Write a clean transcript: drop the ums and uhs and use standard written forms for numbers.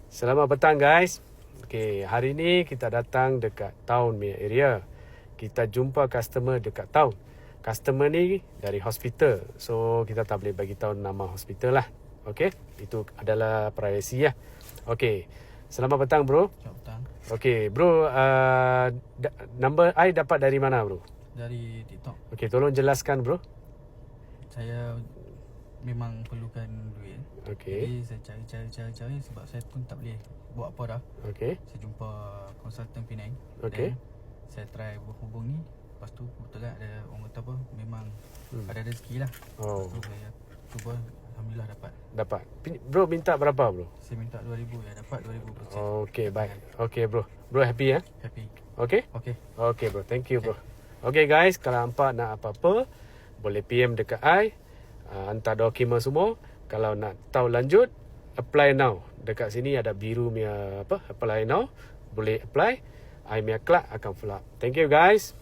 Selamat petang guys. Okay, hari ni kita datang dekat town punya area. Kita jumpa customer dekat town. Customer ni dari hospital. So kita tak boleh bagi tahu nama hospital lah. Okay, itu adalah privacy lah. Okay, selamat petang bro. Selamat petang. Okay bro, number I dapat dari mana bro? Dari TikTok. Okay, tolong jelaskan bro. Saya memang perlukan duit. Okay. Jadi saya cari sebab saya pun tak boleh buat apa dah. Okay. Saya jumpa konsultan Penang. Okay. Dan saya try berhubung ni. Lepas tu kebetulan ada orang kata apa, memang ada rezeki lah. Oh. Lepas tu saya cuba, alhamdulillah dapat. Dapat. Bro minta berapa bro? Saya minta 2,000, ya dapat 2,000 per set. Okay, baik. Okay bro. Bro happy ya? Happy. Okay? Okay. Okay bro, thank you bro. Okay guys, kalau hampa nak apa-apa, boleh PM dekat I. Hantar dokumen semua. Kalau nak tahu lanjut, apply now. Dekat sini ada biru punya apply now. Boleh apply. I punya clerk akan follow up. Thank you guys.